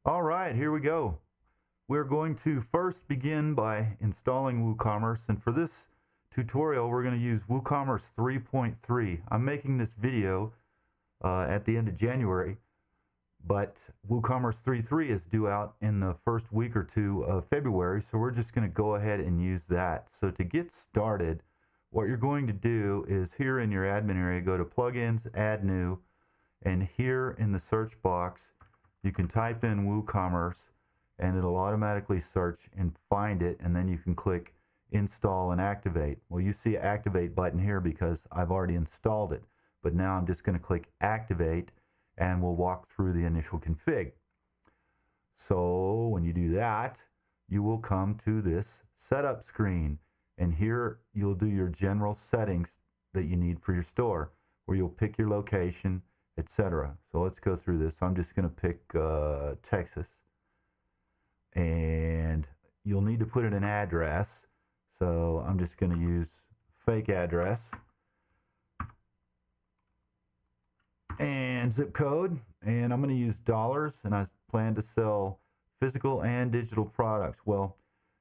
All right, here we go. We're going to first begin by installing WooCommerce, and for this tutorial we're going to use WooCommerce 3.3. I'm making this video at the end of January, but WooCommerce 3.3 is due out in the first week or two of February, so we're just going to go ahead and use that. So to get started, what you're going to do is here in your admin area, go to Plugins, Add New, and here in the search box you can type in WooCommerce and it'll automatically search and find it, and then you can click install and activate. Well, you see an activate button here because I've already installed it, but now I'm just going to click activate and we'll walk through the initial config. So when you do that, you will come to this setup screen, and here you'll do your general settings that you need for your store, where you'll pick your location, etc. So let's go through this. I'm just going to pick Texas, and you'll need to put in an address. So I'm just going to use fake address and zip code, and I'm going to use dollars, and I plan to sell physical and digital products. Well,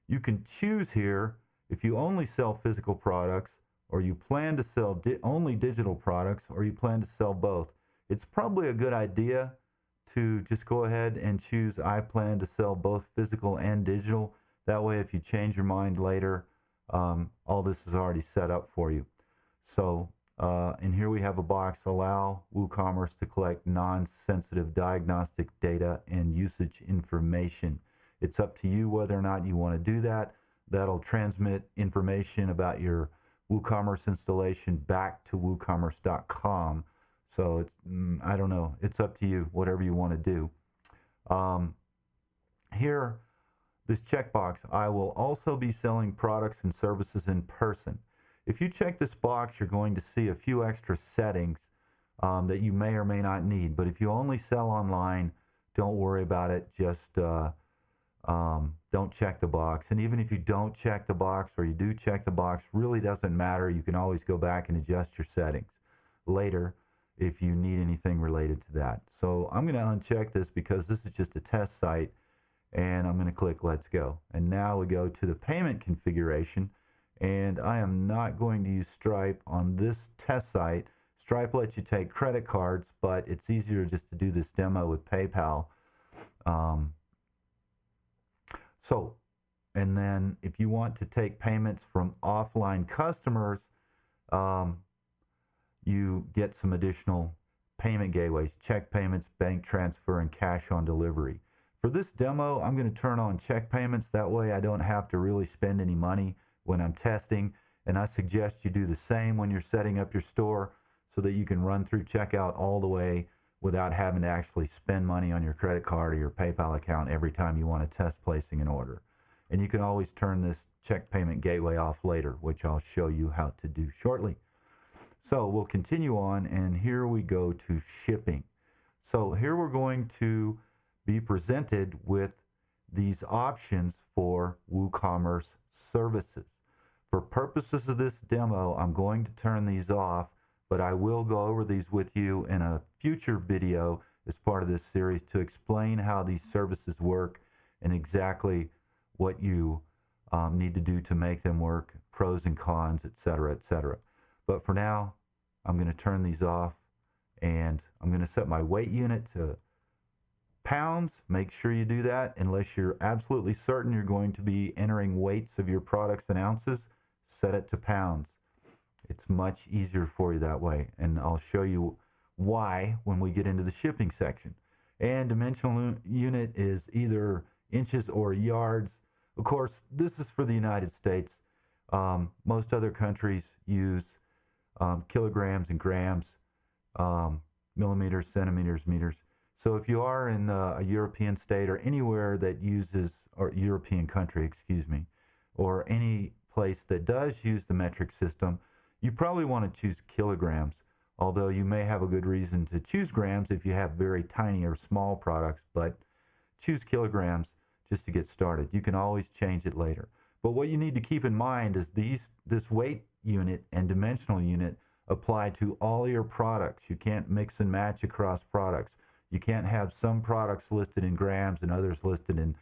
you can choose here if you only sell physical products, or you plan to sell only digital products, or you plan to sell both. It's probably a good idea to just go ahead and choose I plan to sell both physical and digital. That way if you change your mind later, all this is already set up for you. So and here we have a box, allow WooCommerce to collect non-sensitive diagnostic data and usage information. It's up to you whether or not you want to do that. That'll transmit information about your WooCommerce installation back to WooCommerce.com. So it's, I don't know, it's up to you, whatever you want to do. Here, this checkbox, I will also be selling products and services in person. If you check this box, you're going to see a few extra settings that you may or may not need. But if you only sell online, don't worry about it. Just don't check the box. And even if you don't check the box, or you do check the box, really doesn't matter. You can always go back and adjust your settings later if you need anything related to that. So I'm going to uncheck this because this is just a test site, and I'm going to click Let's Go. And now we go to the payment configuration, and I am not going to use Stripe on this test site. Stripe lets you take credit cards, but it's easier just to do this demo with PayPal. And then if you want to take payments from offline customers, you get some additional payment gateways: check payments, bank transfer, and cash on delivery. For this demo, I'm going to turn on check payments. That way I don't have to really spend any money when I'm testing. And I suggest you do the same when you're setting up your store, so that you can run through checkout all the way without having to actually spend money on your credit card or your PayPal account every time you want to test placing an order. And you can always turn this check payment gateway off later, which I'll show you how to do shortly. So we'll continue on, and here we go to shipping. So here we're going to be presented with these options for WooCommerce services. For purposes of this demo, I'm going to turn these off, but I will go over these with you in a future video as part of this series to explain how these services work and exactly what you need to do to make them work, pros and cons, etc., etc. But for now, I'm going to turn these off, and I'm going to set my weight unit to pounds. Make sure you do that unless you're absolutely certain you're going to be entering weights of your products in ounces. Set it to pounds. It's much easier for you that way, and I'll show you why when we get into the shipping section. And dimensional unit is either inches or yards. Of course, this is for the United States. Most other countries use kilograms and grams, millimeters, centimeters, meters. So if you are in a European state or anywhere that uses, or European country, excuse me, or any place that does use the metric system, you probably want to choose kilograms, although you may have a good reason to choose grams if you have very tiny or small products, but choose kilograms just to get started. You can always change it later. But what you need to keep in mind is this weight unit and dimensional unit apply to all your products. You can't mix and match across products. You can't have some products listed in grams and others listed in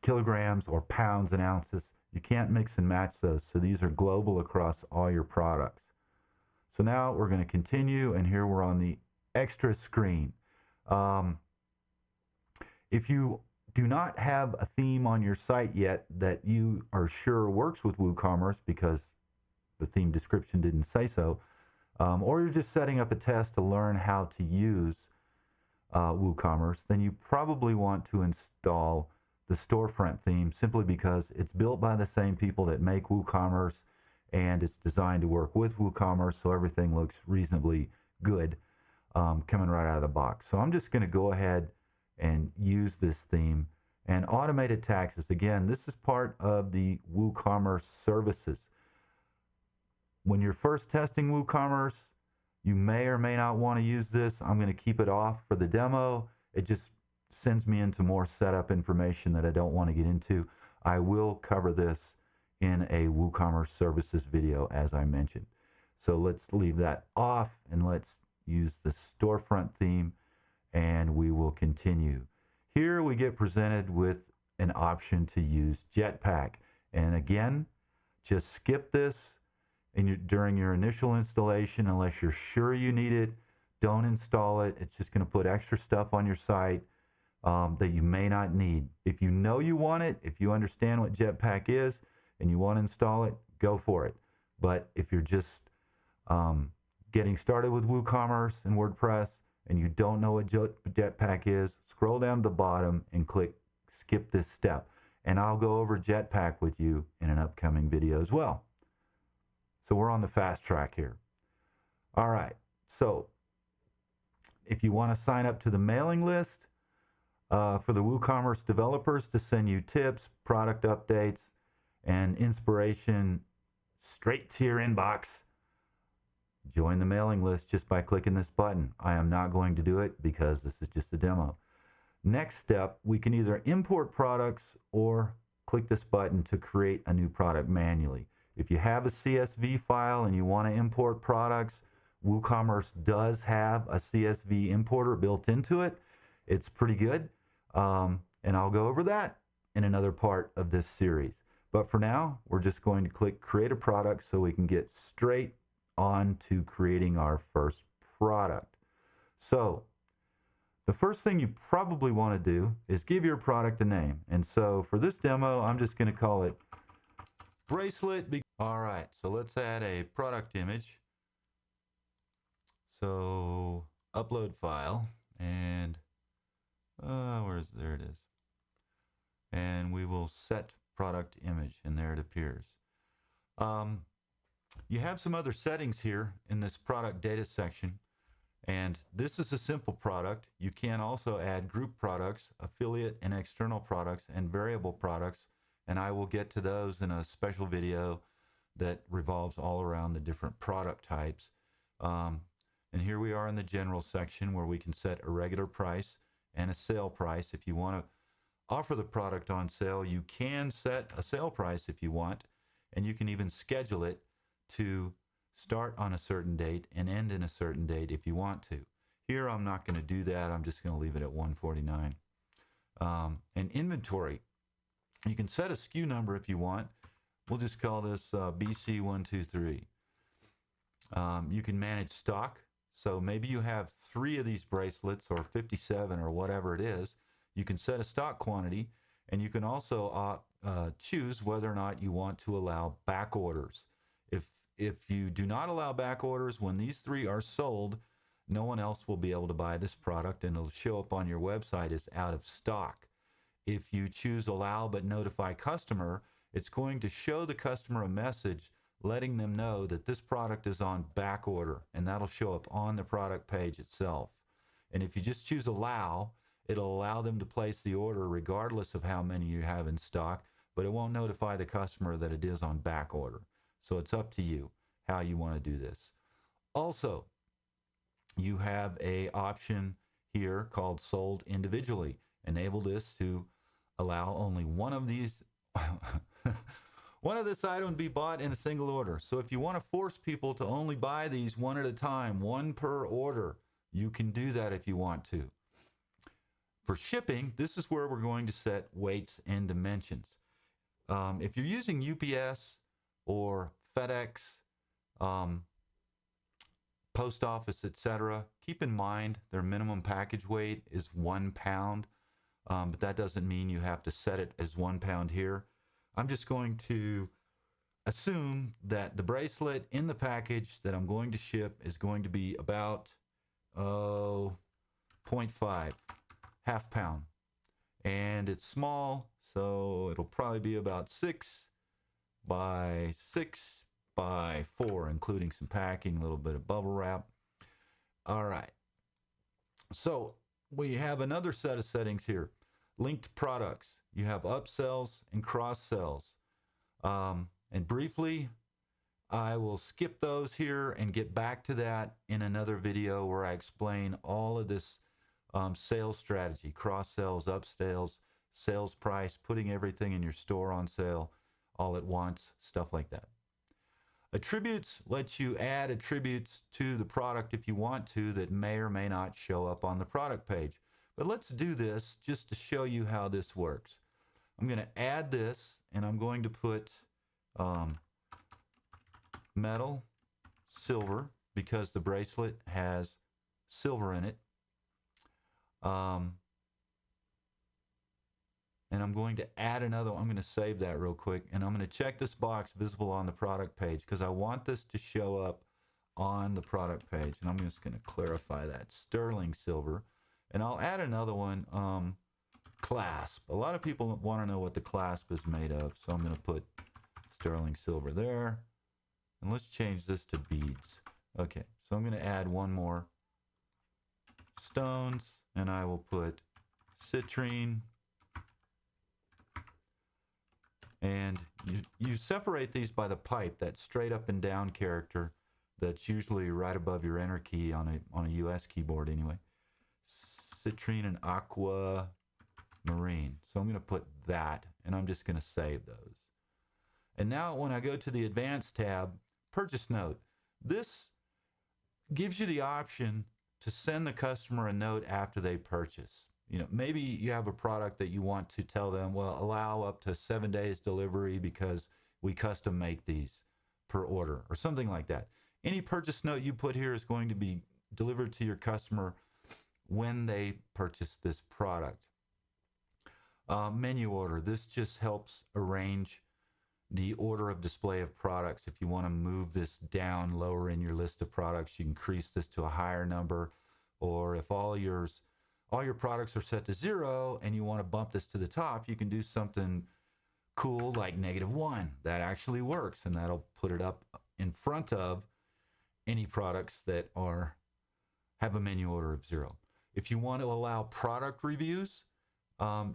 kilograms or pounds and ounces. You can't mix and match those. So these are global across all your products. So now we're going to continue, and here we're on the extra screen. If you do not have a theme on your site yet that you are sure works with WooCommerce because the theme description didn't say so, or you're just setting up a test to learn how to use WooCommerce, then you probably want to install the storefront theme simply because it's built by the same people that make WooCommerce, and it's designed to work with WooCommerce, so everything looks reasonably good coming right out of the box. So I'm just going to go ahead and use this theme. And automated taxes, again, this is part of the WooCommerce services. When you're first testing WooCommerce, you may or may not want to use this. I'm going to keep it off for the demo. It just sends me into more setup information that I don't want to get into. I will cover this in a WooCommerce services video, as I mentioned. So let's leave that off and let's use the storefront theme, and we will continue. Here we get presented with an option to use Jetpack. And again, just skip this during your initial installation unless you're sure you need it. Don't install it. It's just going to put extra stuff on your site that you may not need. If you know you want it, if you understand what Jetpack is and you want to install it, go for it. But if you're just getting started with WooCommerce and WordPress and you don't know what Jetpack is, scroll down to the bottom and click skip this step. And I'll go over Jetpack with you in an upcoming video as well. So we're on the fast track here. All right, so if you want to sign up to the mailing list for the WooCommerce developers to send you tips, product updates, and inspiration straight to your inbox, join the mailing list just by clicking this button. I am not going to do it because this is just a demo. Next step, we can either import products or click this button to create a new product manually. If you have a CSV file and you want to import products, WooCommerce does have a CSV importer built into it. It's pretty good. And I'll go over that in another part of this series. But for now, we're just going to click Create a Product so we can get straight on to creating our first product. So the first thing you probably want to do is give your product a name. And so for this demo, I'm just going to call it Bracelet. All right, so let's add a product image. So upload file, and there it is. And we will set product image, and there it appears. You have some other settings here in this product data section, and this is a simple product. You can also add group products, affiliate and external products, and variable products, and I will get to those in a special video that revolves all around the different product types. And here we are in the general section where we can set a regular price and a sale price. If you want to offer the product on sale, you can set a sale price if you want, and you can even schedule it to start on a certain date and end in a certain date if you want to. Here I'm not going to do that. I'm just going to leave it at $149. And inventory, you can set a SKU number if you want. We'll just call this BC123. You can manage stock. So maybe you have 3 of these bracelets or 57 or whatever it is. You can set a stock quantity, and you can also choose whether or not you want to allow back orders. If you do not allow back orders, when these 3 are sold, no one else will be able to buy this product, and it'll show up on your website as out of stock. If you choose allow but notify customer, it's going to show the customer a message letting them know that this product is on back order, and that'll show up on the product page itself. And if you just choose allow, it'll allow them to place the order regardless of how many you have in stock, but it won't notify the customer that it is on back order. So it's up to you how you want to do this. Also, you have an option here called sold individually. Enable this to allow only one of these one of this item to be bought in a single order. So if you want to force people to only buy these one at a time, one per order, You can do that if you want to. For shipping, this is where we're going to set weights and dimensions. If you're using UPS or FedEx, post office, etc., keep in mind their minimum package weight is 1 pound, but that doesn't mean you have to set it as 1 pound here. I'm just going to assume that the bracelet in the package that I'm going to ship is going to be about 0.5, half pound, and it's small, so it'll probably be about 6 by 6 by 4, including some packing, a little bit of bubble wrap. All right, so we have another set of settings here. Linked products. You have upsells and cross sells. And briefly, I will skip those here and get back to that in another video where I explain all of this sales strategy, cross sells, upsells, sales price, putting everything in your store on sale all at once, stuff like that. Attributes lets you add attributes to the product if you want to that may or may not show up on the product page. But let's do this just to show you how this works. I'm going to add this, and I'm going to put metal, silver, because the bracelet has silver in it. And I'm going to add another one. I'm going to save that real quick, and I'm going to check this box visible on the product page because I want this to show up on the product page. And I'm just going to clarify that. Sterling silver. And I'll add another one, clasp. A lot of people want to know what the clasp is made of, so I'm going to put sterling silver there. And let's change this to beads. Okay, so I'm going to add one more stones, and I will put citrine. And you separate these by the pipe, that straight up and down character that's usually right above your enter key on a US keyboard anyway. Citrine and aqua marine. So I'm going to put that, and I'm just going to save those. And now when I go to the advanced tab, purchase note. This gives you the option to send the customer a note after they purchase. You know, maybe you have a product that you want to tell them, well, allow up to 7 days delivery because we custom make these per order or something like that. Any purchase note you put here is going to be delivered to your customer when they purchase this product. Menu order. This just helps arrange the order of display of products. If you want to move this down lower in your list of products, you increase this to a higher number. Or if all your products are set to 0 and you want to bump this to the top, you can do something cool like -1. That actually works, and that'll put it up in front of any products that have a menu order of 0. If you want to allow product reviews,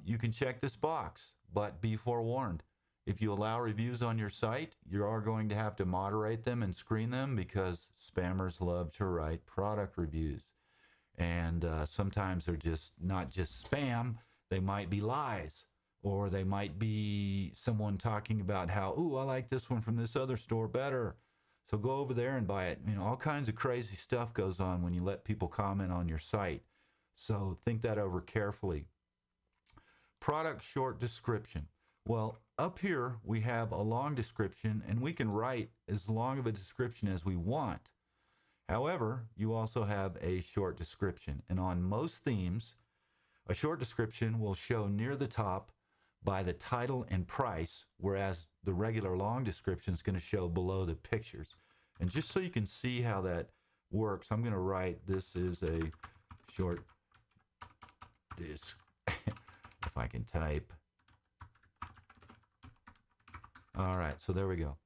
you can check this box, but be forewarned. If you allow reviews on your site, you are going to have to moderate them and screen them because spammers love to write product reviews. And sometimes they're just not just spam, they might be lies, or they might be someone talking about how, ooh, I like this one from this other store better, so go over there and buy it. You know, all kinds of crazy stuff goes on when you let people comment on your site. So think that over carefully. Product short description. Well, up here we have a long description, and we can write as long of a description as we want. However, you also have a short description, and on most themes, a short description will show near the top by the title and price, whereas the regular long description is going to show below the pictures. And just so you can see how that works, I'm going to write, this is a short if I can type. All right, so there we go.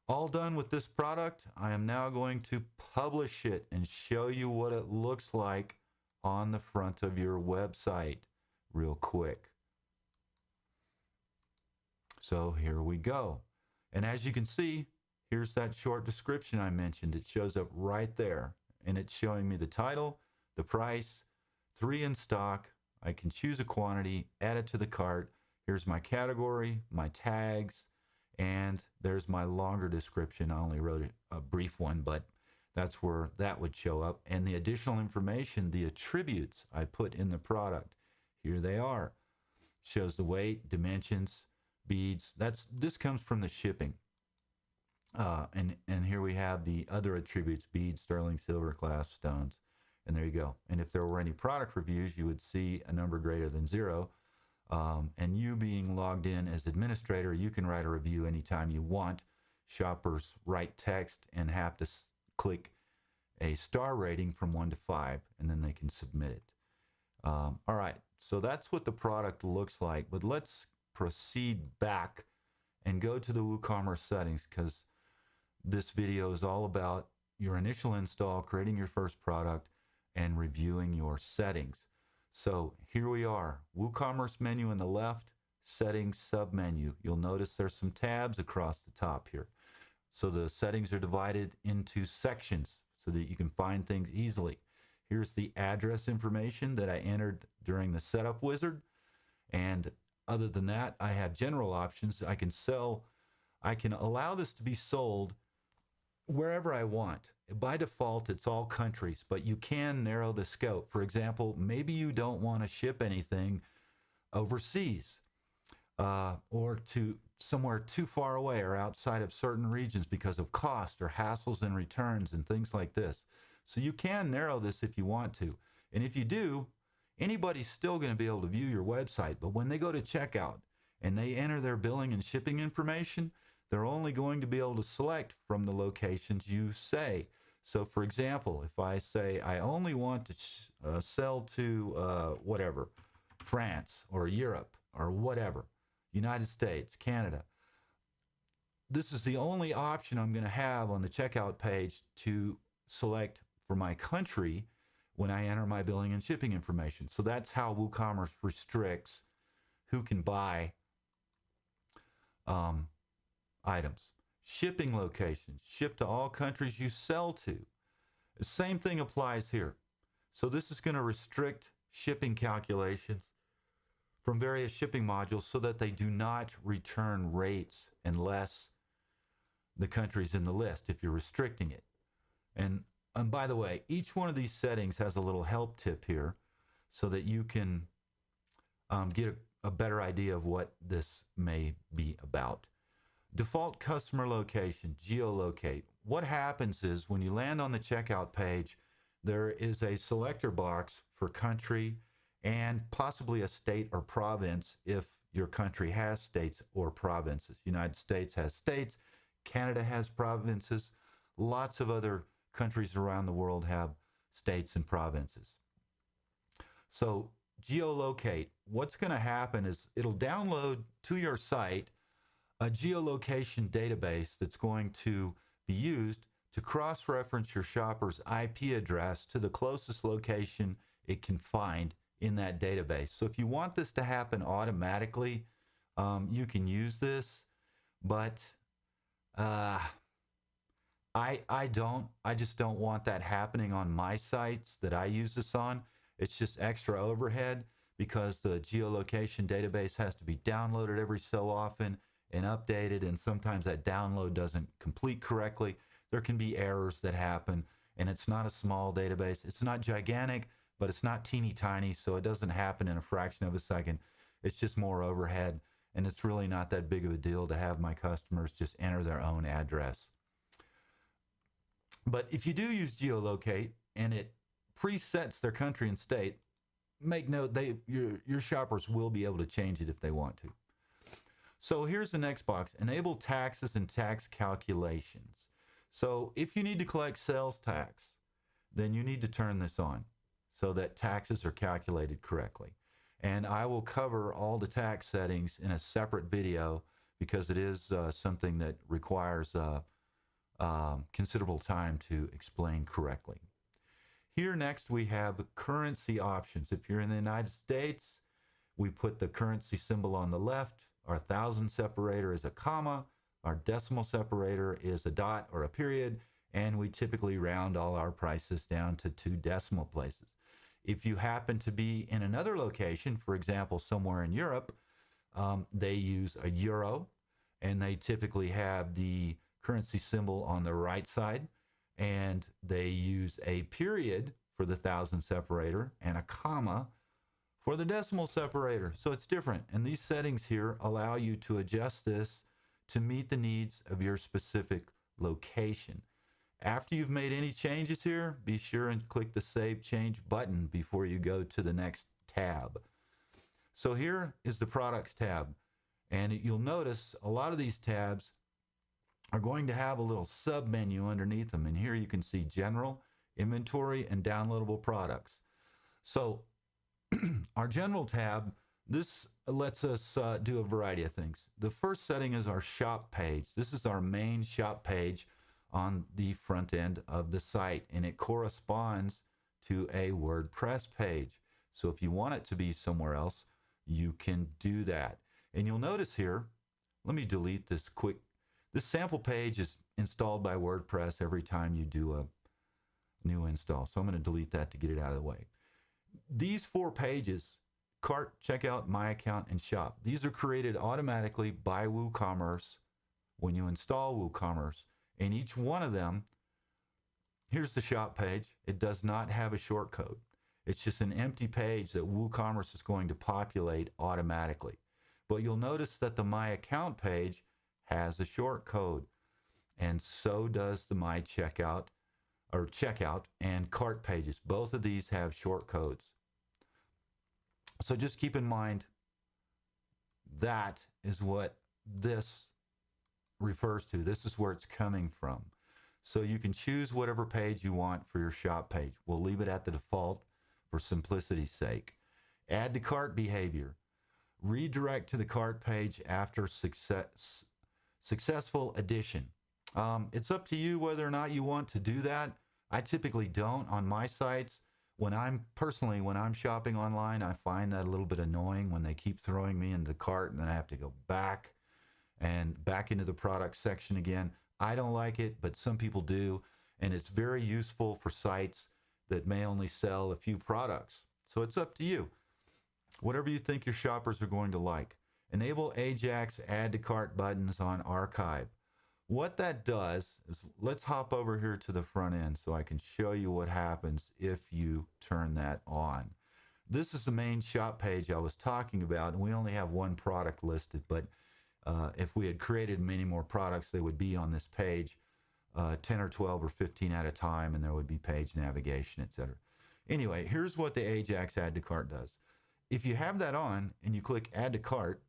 All done with this product. I am now going to publish it and show you what it looks like on the front of your website real quick. So here we go. And as you can see, here's that short description I mentioned. It shows up right there, and it's showing me the title, the price, 3 in stock. I can choose a quantity, add it to the cart. Here's my category, my tags, and there's my longer description. I only wrote a brief one, but That's where that would show up. And the additional information, the attributes I put in the product, here they are. Shows the weight, dimensions, beads. This comes from the shipping. And here we have the other attributes: beads, sterling silver, glass, stones. And there you go. And if there were any product reviews, you would see a number greater than 0. And you being logged in as administrator, you can write a review anytime you want. Shoppers write text and have to click a star rating from 1 to 5, and then they can submit it. All right, so that's what the product looks like. But let's proceed back and go to the WooCommerce settings, because this video is all about your initial install, creating your first product, and reviewing your settings. So here we are, WooCommerce menu on the left, settings submenu. You'll notice there's some tabs across the top here. So the settings are divided into sections so that you can find things easily. Here's the address information that I entered during the setup wizard. And other than that, I have general options. I can allow this to be sold wherever I want. By default, it's all countries, but you can narrow the scope. For example, maybe you don't want to ship anything overseas or to somewhere too far away or outside of certain regions because of cost or hassles and returns and things like this. So you can narrow this if you want to. And if you do, anybody's still going to be able to view your website. But when they go to checkout and they enter their billing and shipping information, they're only going to be able to select from the locations you say. So for example, if I say I only want to sell to whatever, France or Europe or whatever, United States, Canada, this is the only option I'm going to have on the checkout page to select for my country when I enter my billing and shipping information. So that's how WooCommerce restricts who can buy items. Shipping locations, ship to all countries you sell to. The same thing applies here. So this is going to restrict shipping calculations from various shipping modules so that they do not return rates unless the country's in the list, if you're restricting it. And by the way, each one of these settings has a little help tip here so that you can get a better idea of what this may be about. Default customer location, geolocate. What happens is when you land on the checkout page, there is a selector box for country and possibly a state or province if your country has states or provinces. United States has states, Canada has provinces, lots of other countries around the world have states and provinces. So geolocate, what's going to happen is it'll download to your site a geolocation database that's going to be used to cross-reference your shopper's IP address to the closest location it can find in that database. So if you want this to happen automatically, you can use this, but I just don't want that happening on my sites that I use this on. It's just extra overhead because the geolocation database has to be downloaded every so often and updated, and sometimes that download doesn't complete correctly. There can be errors that happen, and it's not a small database. It's not gigantic, but it's not teeny tiny, so it doesn't happen in a fraction of a second. It's just more overhead, and it's really not that big of a deal to have my customers just enter their own address. But if you do use geolocate and it presets their country and state, make note your shoppers will be able to change it if they want to. So here's the next box, enable taxes and tax calculations. So if you need to collect sales tax, then you need to turn this on so that taxes are calculated correctly. And I will cover all the tax settings in a separate video because it is something that requires considerable time to explain correctly. Here next we have currency options. If you're in the United States, we put the currency symbol on the left. Our thousand separator is a comma. Our decimal separator is a dot or a period. And we typically round all our prices down to 2 decimal places. If you happen to be in another location, for example, somewhere in Europe, they use a euro, and they typically have the currency symbol on the right side. and they use a period for the thousand separator and a comma for the decimal separator. So it's different. And these settings here allow you to adjust this to meet the needs of your specific location. After you've made any changes here, be sure and click the Save Change button before you go to the next tab. So here is the Products tab. And you'll notice a lot of these tabs are going to have a little sub-menu underneath them. And here you can see General, Inventory, and Downloadable Products. So our General tab, this lets us do a variety of things. The first setting is our shop page. This is our main shop page on the front end of the site, and it corresponds to a WordPress page. So if you want it to be somewhere else, you can do that. And you'll notice here, let me delete this quick. This sample page is installed by WordPress every time you do a new install. So I'm going to delete that to get it out of the way. These 4 pages, Cart, Checkout, My Account, and Shop, these are created automatically by WooCommerce when you install WooCommerce. And each one of them, here's the shop page. It does not have a short code. It's just an empty page that WooCommerce is going to populate automatically. But you'll notice that the My Account page has a short code, and so does the My Checkout or Checkout and Cart pages. Both of these have short codes. So just keep in mind that is what this refers to. This is where it's coming from. So you can choose whatever page you want for your shop page. We'll leave it at the default for simplicity's sake. Add to cart behavior. Redirect to the cart page after successful addition. It's up to you whether or not you want to do that. I typically don't on my sites. When I'm shopping online, I find that a little bit annoying when they keep throwing me into the cart and then I have to go back into the product section again. I don't like it, but some people do, and it's very useful for sites that may only sell a few products. So it's up to you. Whatever you think your shoppers are going to like. Enable Ajax Add to Cart buttons on Archive. What that does is, let's hop over here to the front end so I can show you what happens if you turn that on. This is the main shop page I was talking about, and we only have one product listed, but if we had created many more products, they would be on this page, 10 or 12 or 15 at a time, and there would be page navigation, etc. Anyway, here's what the Ajax Add to Cart does. If you have that on and you click Add to Cart,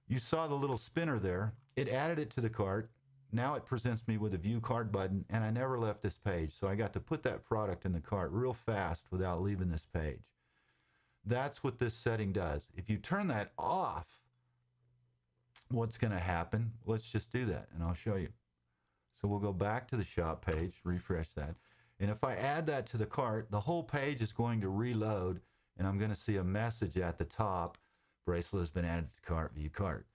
you saw the little spinner there. It added it to the cart. Now it presents me with a View Cart button, and I never left this page. So I got to put that product in the cart real fast without leaving this page. That's what this setting does. If you turn that off, what's going to happen? Let's just do that, and I'll show you. So we'll go back to the shop page, refresh that. And if I add that to the cart, the whole page is going to reload, and I'm going to see a message at the top. Bracelet has been added to cart, view cart.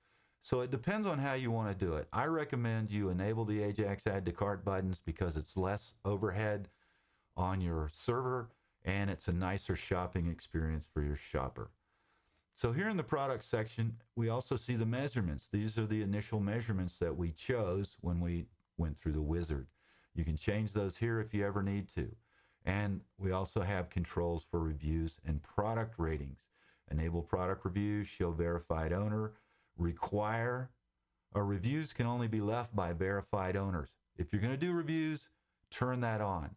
So it depends on how you want to do it. I recommend you enable the Ajax Add to Cart buttons because it's less overhead on your server, and it's a nicer shopping experience for your shopper. So here in the product section, we also see the measurements. These are the initial measurements that we chose when we went through the wizard. You can change those here if you ever need to. And we also have controls for reviews and product ratings. Enable product reviews, show verified owner, require, or reviews can only be left by verified owners. If you're going to do reviews, turn that on.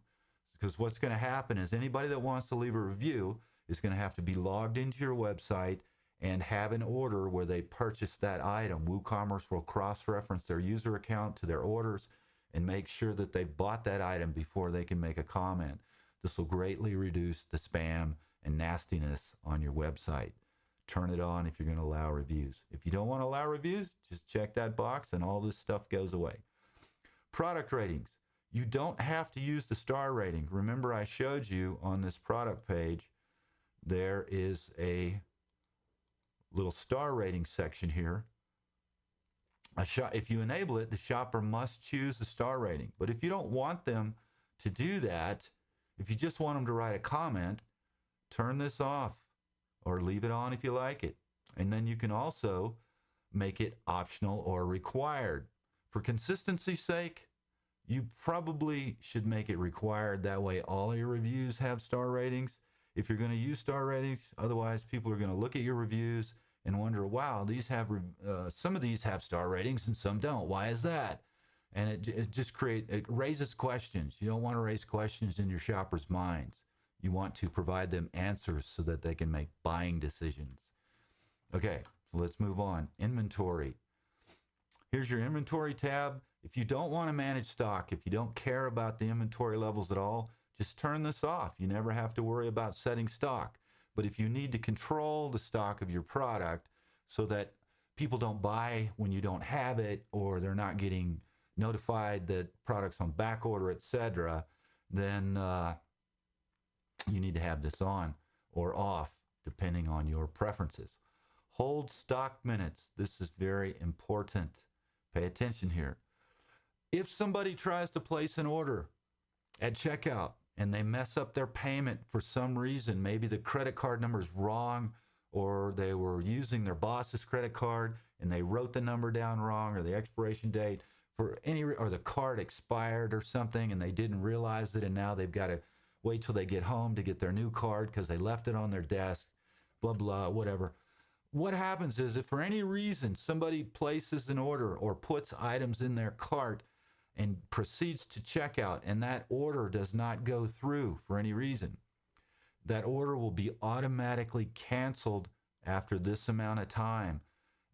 Because what's going to happen is anybody that wants to leave a review is going to have to be logged into your website and have an order where they purchase that item. WooCommerce will cross-reference their user account to their orders and make sure that they bought that item before they can make a comment. This will greatly reduce the spam and nastiness on your website. Turn it on if you're going to allow reviews. If you don't want to allow reviews, just check that box and all this stuff goes away. Product ratings. You don't have to use the star rating. Remember, I showed you on this product page, there is a little star rating section here. If you enable it, the shopper must choose the star rating. But if you don't want them to do that, if you just want them to write a comment, turn this off or leave it on if you like it. And then you can also make it optional or required. For consistency's sake, You probably should make it required. That way all your reviews have star ratings. If you're going to use star ratings, otherwise people are going to look at your reviews and wonder, wow, these have some of these have star ratings and some don't. Why is that? And it raises questions. You don't want to raise questions in your shoppers' minds. You want to provide them answers so that they can make buying decisions. Okay, so let's move on. Inventory. Here's your inventory tab. If you don't want to manage stock, if you don't care about the inventory levels at all, just turn this off. You never have to worry about setting stock. But if you need to control the stock of your product so that people don't buy when you don't have it, or they're not getting notified that products on back order, etc., then you need to have this on or off depending on your preferences. Hold stock minutes. This is very important. Pay attention here. If somebody tries to place an order at checkout and they mess up their payment for some reason, maybe the credit card number is wrong, or they were using their boss's credit card and they wrote the number down wrong, or the expiration date or the card expired or something and they didn't realize it, and now they've got to wait till they get home to get their new card because they left it on their desk, blah, blah, whatever. What happens is, if for any reason somebody places an order or puts items in their cart and proceeds to checkout, and that order does not go through for any reason, that order will be automatically canceled after this amount of time,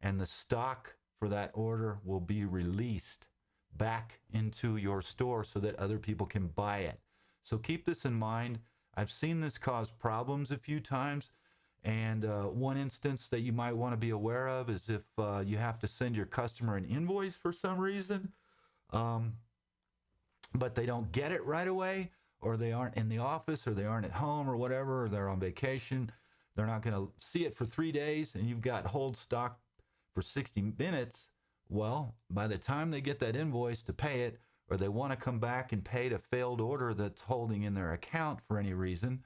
and the stock for that order will be released back into your store so that other people can buy it. So keep this in mind. I've seen this cause problems a few times, and one instance that you might want to be aware of is if you have to send your customer an invoice for some reason, but they don't get it right away, or they aren't in the office, or they aren't at home, or whatever, or they're on vacation. They're not going to see it for 3 days, and you've got hold stock for 60 minutes. Well, by the time they get that invoice to pay it, or they want to come back and pay a failed order that's holding in their account for any reason,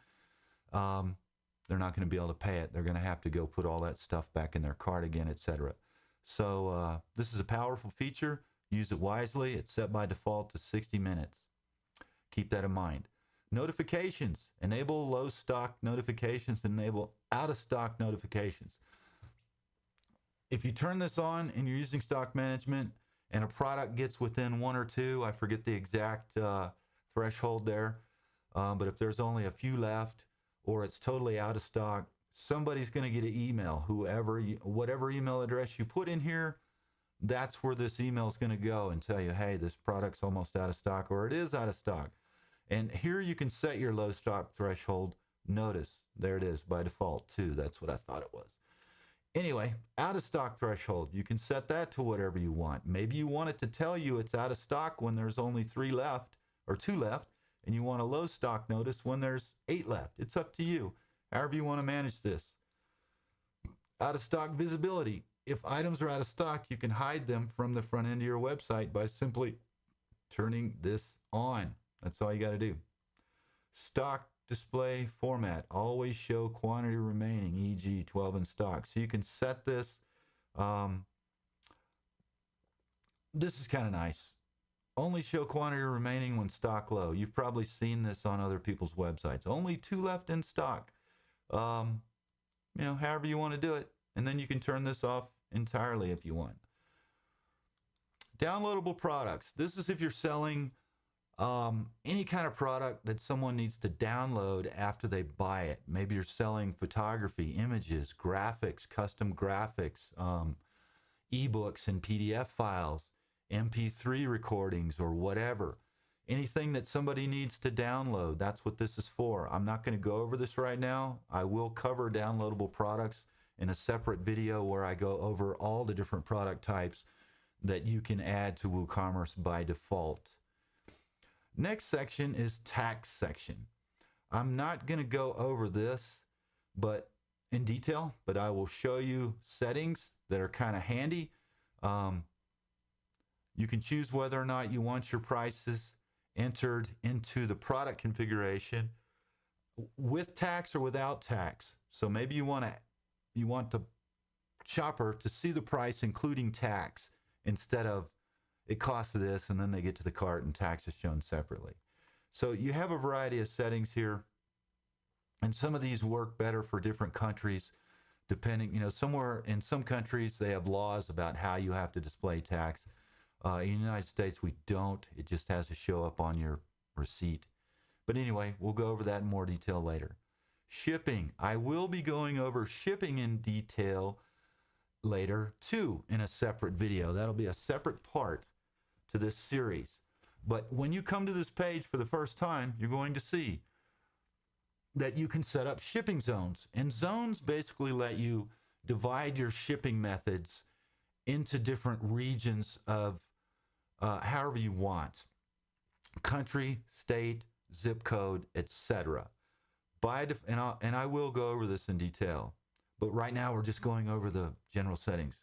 they're not going to be able to pay it. They're going to have to go put all that stuff back in their cart again, etc. So this is a powerful feature. Use it wisely. It's set by default to 60 minutes. Keep that in mind. Notifications. Enable low stock notifications. Enable out of stock notifications. If you turn this on and you're using stock management and a product gets within 1 or 2, I forget the exact threshold there, but if there's only a few left, or it's totally out of stock, somebody's going to get an email. Whatever email address you put in here, that's where this email is going to go and tell you, hey, this product's almost out of stock, or it is out of stock. And here you can set your low stock threshold. Notice, there it is by default too. That's what I thought it was. Anyway, out of stock threshold, you can set that to whatever you want. Maybe you want it to tell you it's out of stock when there's only 3 left or 2 left, and you want a low stock notice when there's 8 left. It's up to you, however you want to manage this. Out of stock visibility. If items are out of stock, you can hide them from the front end of your website by simply turning this on. That's all you got to do. Stock display format. Always show quantity remaining, e.g. 12 in stock. So you can set this. This is kind of nice. Only show quantity remaining when stock low. You've probably seen this on other people's websites. Only 2 left in stock. However you want to do it. And then you can turn this off entirely if you want. Downloadable products. This is if you're selling any kind of product that someone needs to download after they buy it. Maybe you're selling photography, images, graphics, custom graphics, ebooks and PDF files, MP3 recordings, or whatever. Anything that somebody needs to download, that's what this is for. I'm not going to go over this right now. I will cover downloadable products in a separate video where I go over all the different product types that you can add to WooCommerce by default. Next section is tax section. I'm not going to go over this in detail, but I will show you settings that are kind of handy. You can choose whether or not you want your prices entered into the product configuration with tax or without tax. So maybe you want the shopper to see the price including tax instead of it costs this, and then they get to the cart and tax is shown separately. So you have a variety of settings here, and some of these work better for different countries, depending, somewhere in some countries they have laws about how you have to display tax. In the United States, we don't. It just has to show up on your receipt. But anyway, we'll go over that in more detail later. Shipping. I will be going over shipping in detail later too in a separate video. That'll be a separate part to this series. But when you come to this page for the first time, you're going to see that you can set up shipping zones. And zones basically let you divide your shipping methods into different regions of however you want. Country, state, zip code, etc. And I will go over this in detail. But right now we're just going over the general settings.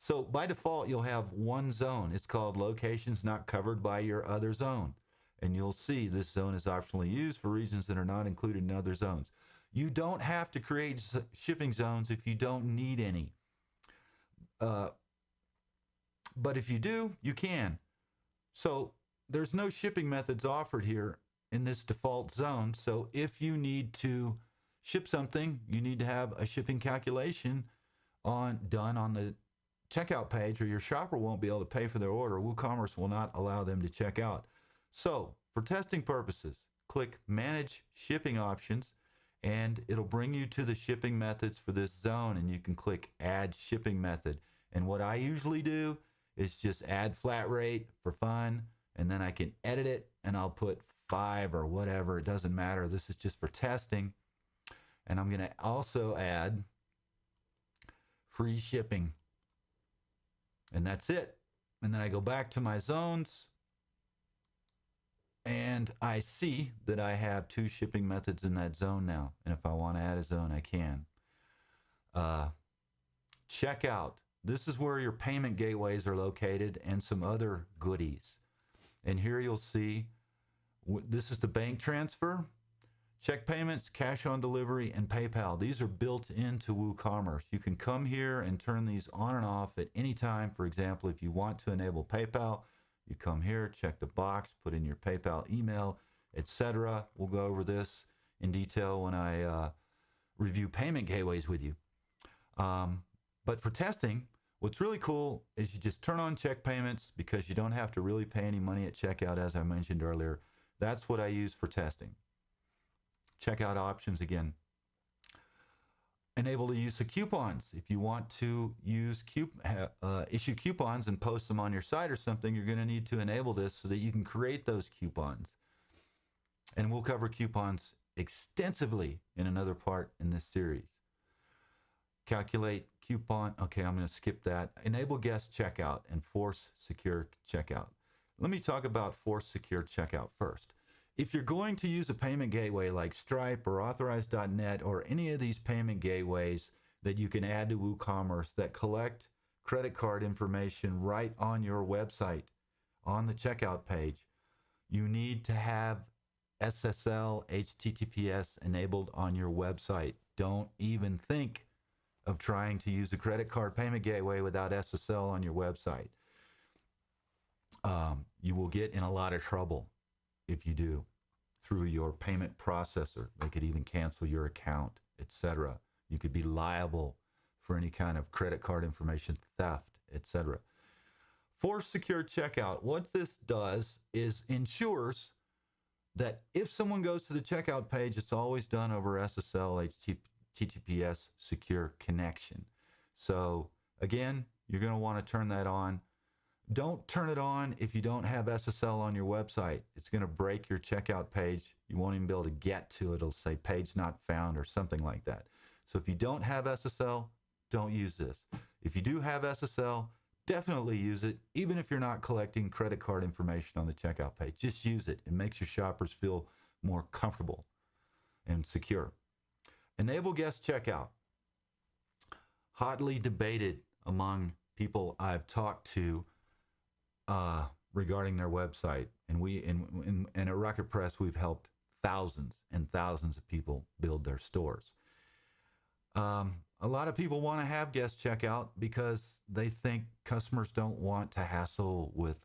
So by default, you'll have one zone. It's called locations not covered by your other zone. And you'll see this zone is optionally used for regions that are not included in other zones. You don't have to create shipping zones if you don't need any. But if you do, you can. So there's no shipping methods offered here in this default zone. So if you need to ship something, you need to have a shipping calculation done on the checkout page, or your shopper won't be able to pay for their order. WooCommerce will not allow them to check out. So for testing purposes, click Manage Shipping Options, and it'll bring you to the shipping methods for this zone, and you can click Add Shipping Method. And what I usually do is just add flat rate for fun, and then I can edit it, and I'll put 5 or whatever. It doesn't matter. This is just for testing. And I'm going to also add free shipping. And that's it. And then I go back to my zones, and I see that I have 2 shipping methods in that zone now. And if I want to add a zone, I can. Checkout. This is where your payment gateways are located and some other goodies. And here you'll see, this is the bank transfer, check payments, cash on delivery, and PayPal. These are built into WooCommerce. You can come here and turn these on and off at any time. For example, if you want to enable PayPal, you come here, check the box, put in your PayPal email, etc. We'll go over this in detail when I review payment gateways with you. But for testing, what's really cool is you just turn on check payments, because you don't have to really pay any money at checkout, as I mentioned earlier. That's what I use for testing. Checkout options again. Enable the use of coupons. If you want to use issue coupons and post them on your site or something, you're going to need to enable this so that you can create those coupons. And we'll cover coupons extensively in another part in this series. Calculate coupon. Okay, I'm going to skip that. Enable guest checkout and force secure checkout. Let me talk about force secure checkout first. If you're going to use a payment gateway like Stripe or Authorize.net or any of these payment gateways that you can add to WooCommerce that collect credit card information right on your website, on the checkout page, you need to have SSL HTTPS enabled on your website. Don't even think of trying to use a credit card payment gateway without SSL on your website. You will get in a lot of trouble if you do through your payment processor. They could even cancel your account, etc. You could be liable for any kind of credit card information theft, etc. Force secure checkout. What this does is ensures that if someone goes to the checkout page, it's always done over SSL HTTPS secure connection. So again, you're going to want to turn that on. Don't turn it on if you don't have SSL on your website. It's going to break your checkout page. You won't even be able to get to it. It'll say page not found or something like that. So if you don't have SSL, don't use this. If you do have SSL, definitely use it, even if you're not collecting credit card information on the checkout page. Just use it. It makes your shoppers feel more comfortable and secure. Enable guest checkout. Hotly debated among people I've talked to regarding their website. And we at Rocket Press, we've helped thousands and thousands of people build their stores. A lot of people want to have guest checkout because they think customers don't want to hassle with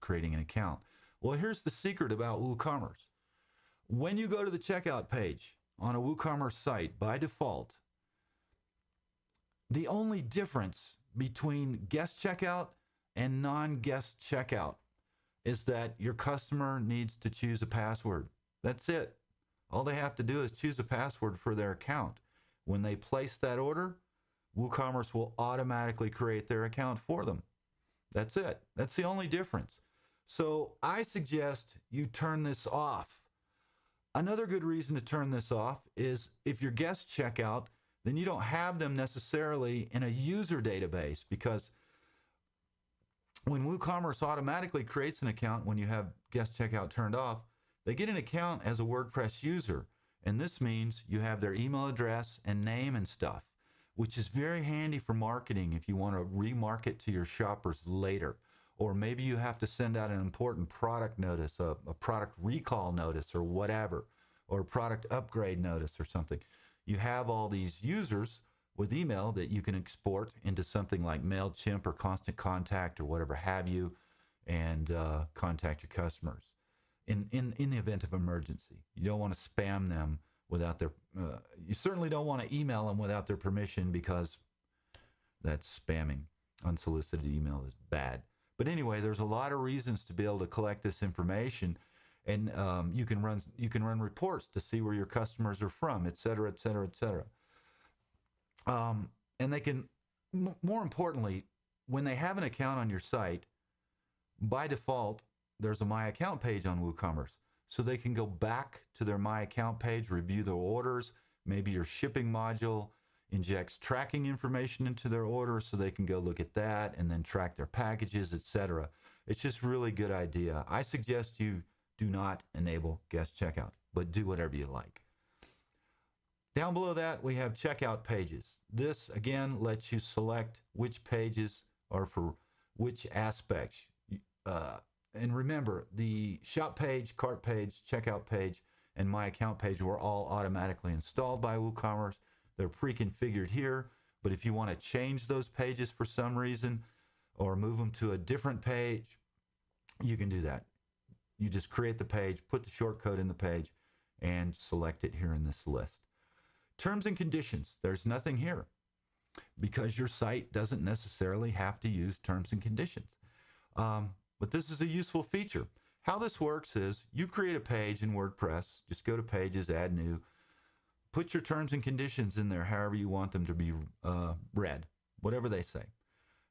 creating an account. Well, here's the secret about WooCommerce. When you go to the checkout page on a WooCommerce site, by default, the only difference between guest checkout and non-guest checkout is that your customer needs to choose a password. That's it. All they have to do is choose a password for their account. When they place that order, WooCommerce will automatically create their account for them. That's it. That's the only difference. So I suggest you turn this off. Another good reason to turn this off is if your guests check out, then you don't have them necessarily in a user database, because when WooCommerce automatically creates an account when you have guest checkout turned off, they get an account as a WordPress user. And this means you have their email address and name and stuff, which is very handy for marketing if you want to remarket to your shoppers later. Or maybe you have to send out an important product notice, a product recall notice or whatever, or a product upgrade notice or something. You have all these users with email that you can export into something like MailChimp or Constant Contact or whatever have you, and contact your customers in the event of emergency. You don't want to spam them without their, you certainly don't want to email them without their permission, because that's spamming. Unsolicited email is bad. But anyway, there's a lot of reasons to be able to collect this information, and you can run reports to see where your customers are from, et cetera, et cetera, et cetera. And they can, more importantly, when they have an account on your site, by default, there's a My Account page on WooCommerce. So they can go back to their My Account page, review their orders. Maybe your shipping module injects tracking information into their order, so they can go look at that and then track their packages, etc. It's just really good idea. I suggest you do not enable guest checkout, but do whatever you like. Down below that, we have checkout pages. This, again, lets you select which pages are for which aspects. And remember, the shop page, cart page, checkout page, and My Account page were all automatically installed by WooCommerce. They're pre-configured here, but if you want to change those pages for some reason or move them to a different page, you can do that. You just create the page, put the shortcode in the page, and select it here in this list. Terms and conditions, there's nothing here because your site doesn't necessarily have to use terms and conditions. But this is a useful feature. How this works is you create a page in WordPress, just go to Pages, Add New, put your terms and conditions in there however you want them to be read, whatever they say.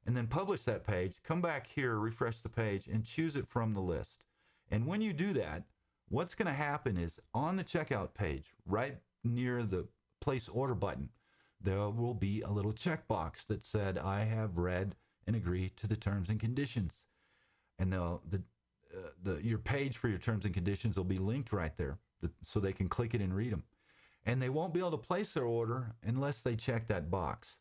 And then publish that page, come back here, refresh the page, and choose it from the list. And when you do that, what's going to happen is on the checkout page, right near the Place Order button, there will be a little checkbox that said, I have read and agreed to the terms and conditions. And your page for your terms and conditions will be linked right there, so they can click it and read them. And they won't be able to place their order unless they check that box.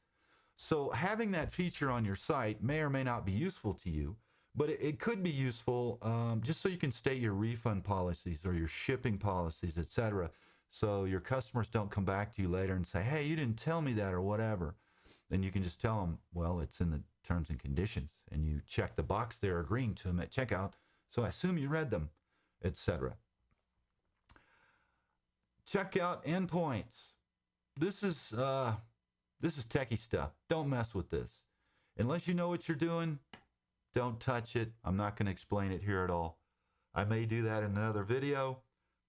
So having that feature on your site may or may not be useful to you, but it could be useful just so you can state your refund policies or your shipping policies, etc. So your customers don't come back to you later and say, hey, you didn't tell me that or whatever. Then you can just tell them, well, it's in the terms and conditions, and you check the box there agreeing to them at checkout, so I assume you read them, etc. Checkout endpoints. This is techie stuff. Don't mess with this. Unless you know what you're doing, don't touch it. I'm not going to explain it here at all. I may do that in another video,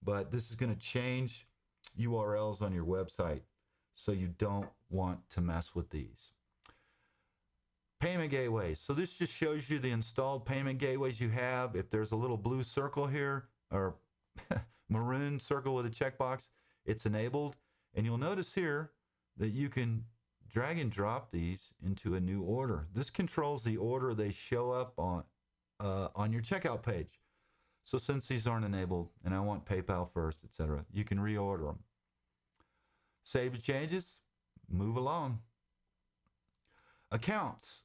but this is going to change URLs on your website, so you don't want to mess with these. Payment gateways. So this just shows you the installed payment gateways you have. If there's a little blue circle here, or maroon circle with a checkbox, it's enabled. And you'll notice here that you can drag and drop these into a new order. This controls the order they show up on your checkout page. So since these aren't enabled, and I want PayPal first, etc., you can reorder them. Save your changes, move along. Accounts.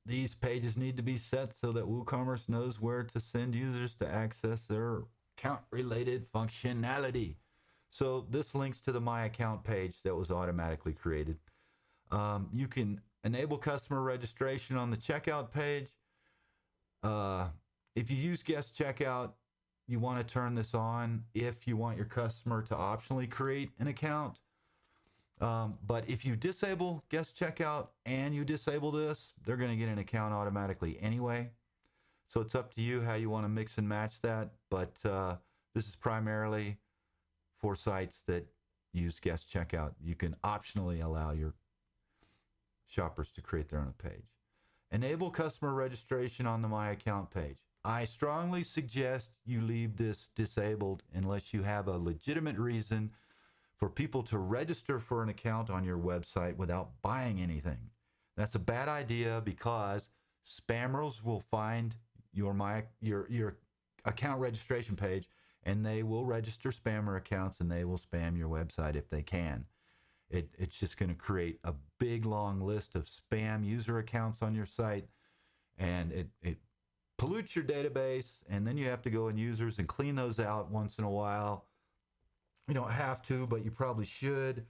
These pages need to be set so that WooCommerce knows where to send users to access their account-related functionality. So this links to the My Account page that was automatically created. You can enable customer registration on the checkout page. If you use guest checkout, you want to turn this on if you want your customer to optionally create an account. But if you disable guest checkout and you disable this, they're going to get an account automatically anyway. So it's up to you how you want to mix and match that. But this is primarily for sites that use guest checkout. You can optionally allow your shoppers to create their own page. Enable customer registration on the My Account page. I strongly suggest you leave this disabled unless you have a legitimate reason for people to register for an account on your website without buying anything. That's a bad idea because spammers will find your account registration page, and they will register spammer accounts, and they will spam your website if they can. It's just going to create a big long list of spam user accounts on your site, and it pollutes your database, and then you have to go in users and clean those out once in a while. You don't have to, but you probably should.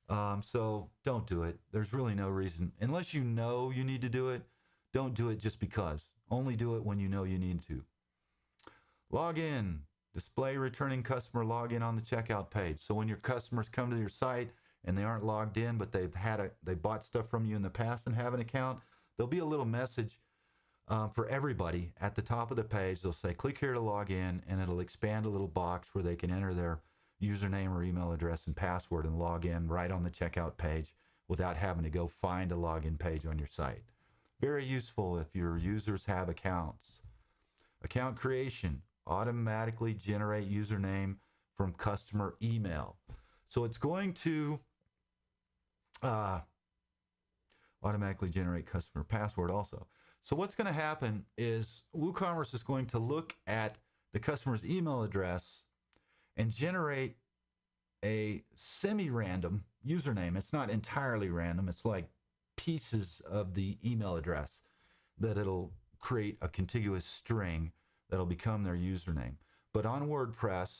So don't do it. There's really no reason. Unless you know you need to do it, don't do it just because. Only do it when you know you need to. Log in. Display returning customer login on the checkout page. So when your customers come to your site and they aren't logged in, but they bought stuff from you in the past and have an account, there'll be a little message for everybody at the top of the page. They'll say, click here to log in, and it'll expand a little box where they can enter their username or email address and password and log in right on the checkout page without having to go find a login page on your site. Very useful if your users have accounts. Account creation. Automatically generate username from customer email. So it's going to automatically generate customer password also. So what's going to happen is WooCommerce is going to look at the customer's email address and generate a semi-random username. It's not entirely random. It's like pieces of the email address that it'll create a contiguous string that'll become their username. But on WordPress,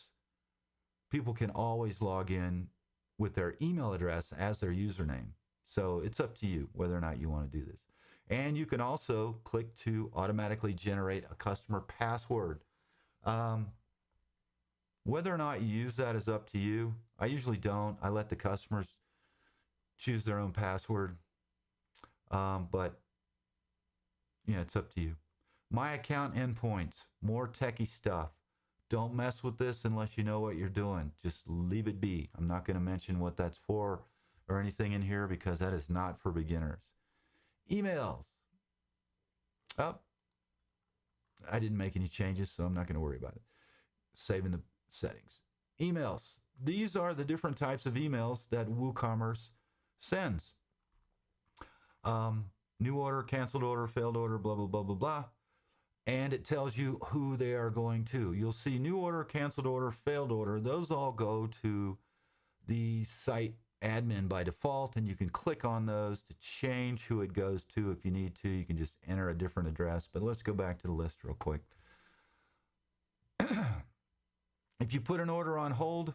people can always log in with their email address as their username. So it's up to you whether or not you want to do this. And you can also click to automatically generate a customer password. Whether or not you use that is up to you. I usually don't. I let the customers choose their own password. But yeah, it's up to you. My account endpoints, more techie stuff. Don't mess with this unless you know what you're doing. Just leave it be. I'm not going to mention what that's for or anything in here because that is not for beginners. Emails. Oh, I didn't make any changes, so I'm not going to worry about it. Saving the settings. Emails. These are the different types of emails that WooCommerce sends. New order, canceled order, failed order, blah, blah, blah, blah, blah. And it tells you who they are going to. You'll see new order, canceled order, failed order. Those all go to the site admin by default, and you can click on those to change who it goes to if you need to. You can just enter a different address. But let's go back to the list real quick. If you put an order on hold,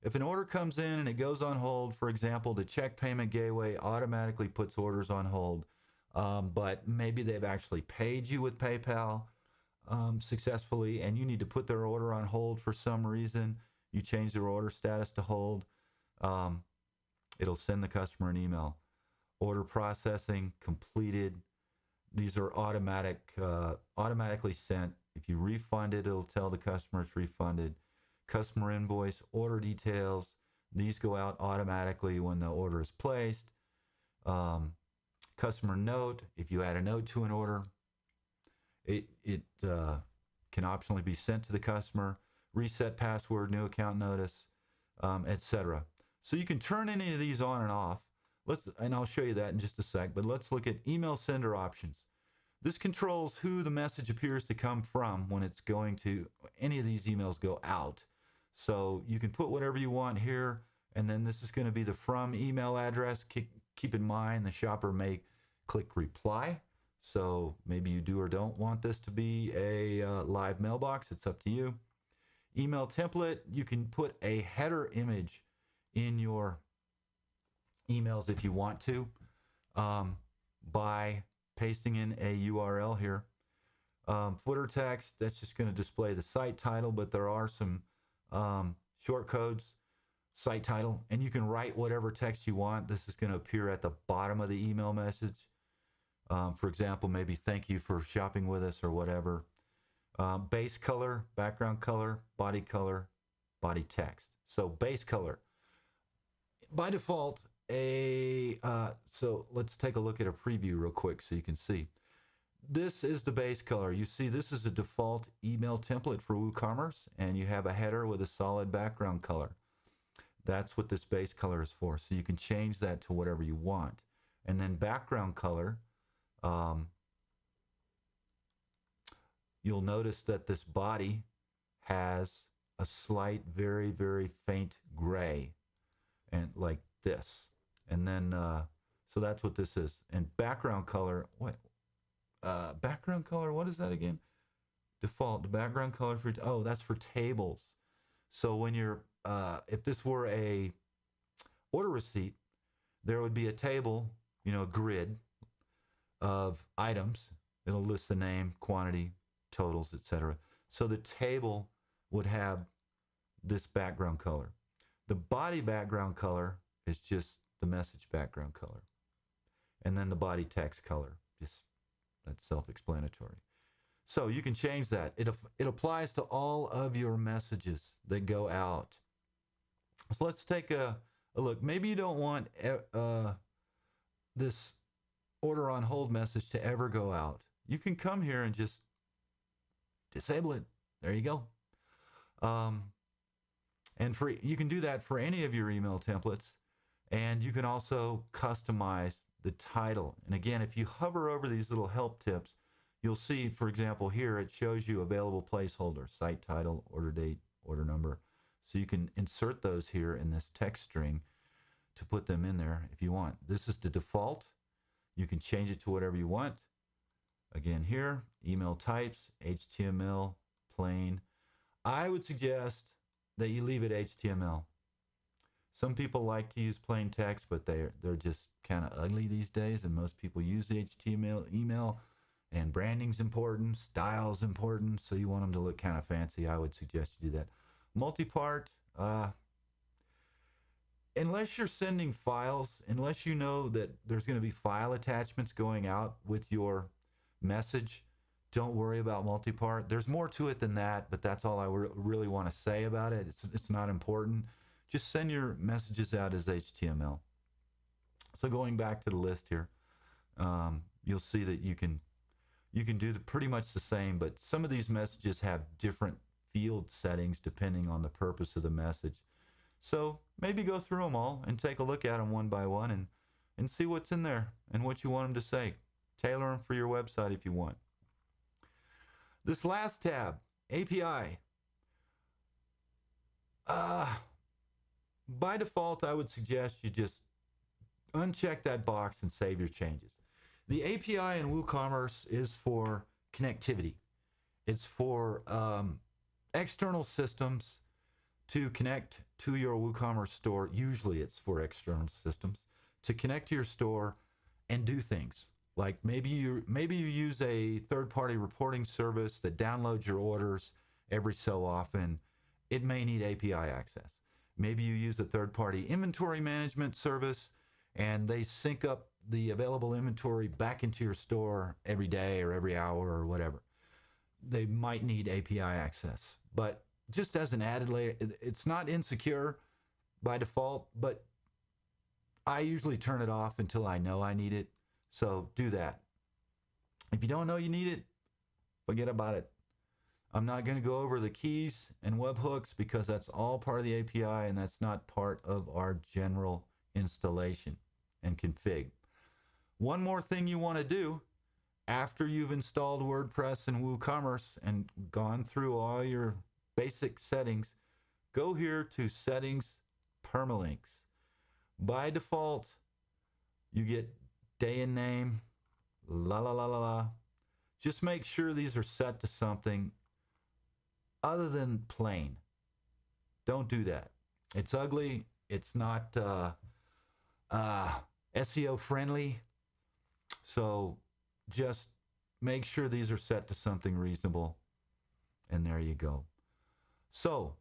if an order comes in and it goes on hold, for example, the check payment gateway automatically puts orders on hold. But maybe they've actually paid you with PayPal successfully, and you need to put their order on hold for some reason. You change their order status to hold. It'll send the customer an email. Order processing completed. These are automatically sent. If you refund it, it'll tell the customer it's refunded. Customer invoice, order details. These go out automatically when the order is placed. Customer note, if you add a note to an order, it can optionally be sent to the customer. Reset password, new account notice, etc. So you can turn any of these on and off. And I'll show you that in just a sec, but let's look at email sender options. This controls who the message appears to come from when it's going to, any of these emails go out. So you can put whatever you want here, and then this is going to be the from email address. Keep in mind the shopper may click reply. So maybe you do or don't want this to be a live mailbox. It's up to you. email template. You can put a header image in your emails if you want to, by pasting in a URL here. Footer text, that's just going to display the site title, but there are some short codes, site title, and you can write whatever text you want. This is going to appear at the bottom of the email message. For example, maybe thank you for shopping with us or whatever. Base color, background color, body text. So base color. By default, so let's take a look at a preview real quick so you can see. This is the base color. You see this is a default email template for WooCommerce, and you have a header with a solid background color. That's what this base color is for. So you can change that to whatever you want. And then background color, you'll notice that this body has a slight, very, very faint gray, and like this. And then, so that's what this is. And background color, background color, what is that again? Default, the background color for, oh, that's for tables. So when you're, if this were a order receipt, there would be a table, you know, a grid of items. It'll list the name, quantity, totals, etc. So the table would have this background color. The body background color is just the message background color. And then the body text color, just that's self-explanatory. So you can change that. It applies to all of your messages that go out. So let's take a look. Maybe you don't want this order on hold message to ever go out. You can come here and just disable it. There you go. And you can do that for any of your email templates. And you can also customize the title. And again, if you hover over these little help tips, you'll see, for example, here it shows you available placeholders, site title, order date, order number. So you can insert those here in this text string to put them in there if you want. This is the default. You can change it to whatever you want. Again, here, email types, HTML, plain. I would suggest that you leave it HTML. Some people like to use plain text, but they're just kind of ugly these days, and most people use the HTML email, and branding's important, style's important, so you want them to look kind of fancy. I would suggest you do that. Multi-part, unless you're sending files, unless you know that there's going to be file attachments going out with your message, don't worry about multi-part. There's more to it than that, but that's all I really want to say about it. It's not important. Just send your messages out as HTML. So going back to the list here, you'll see that you can do pretty much the same, but some of these messages have different field settings depending on the purpose of the message. So maybe go through them all and take a look at them one by one and see what's in there and what you want them to say. Tailor them for your website if you want. This last tab, API. By default, I would suggest you just uncheck that box and save your changes. The API in WooCommerce is for connectivity. It's for external systems to connect to your WooCommerce store. Usually it's for external systems to connect to your store and do things. Like maybe you use a third-party reporting service that downloads your orders every so often. It may need API access. Maybe you use a third-party inventory management service and they sync up the available inventory back into your store every day or every hour or whatever. They might need API access. But just as an added layer, it's not insecure by default, but I usually turn it off until I know I need it. So do that. If you don't know you need it, forget about it. I'm not going to go over the keys and webhooks because that's all part of the API and that's not part of our general installation and config. One more thing you want to do after you've installed WordPress and WooCommerce and gone through all your basic settings, go here to Settings, Permalinks. By default, you get day and name, la la la la la. Just make sure these are set to something other than plain. Don't do that. It's ugly. It's not SEO friendly. So just make sure these are set to something reasonable. And there you go. So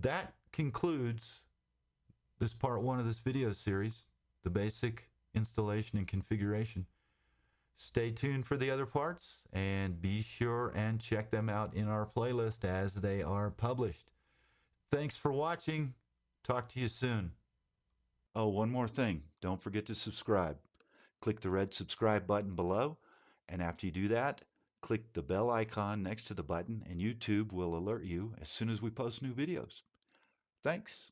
that concludes this part 1 of this video series, the basic installation and configuration. Stay tuned for the other parts and be sure and check them out in our playlist as they are published. Thanks for watching. Talk to you soon. Oh, one more thing. Don't forget to subscribe. Click the red subscribe button below, and after you do that, click the bell icon next to the button, and YouTube will alert you as soon as we post new videos. Thanks.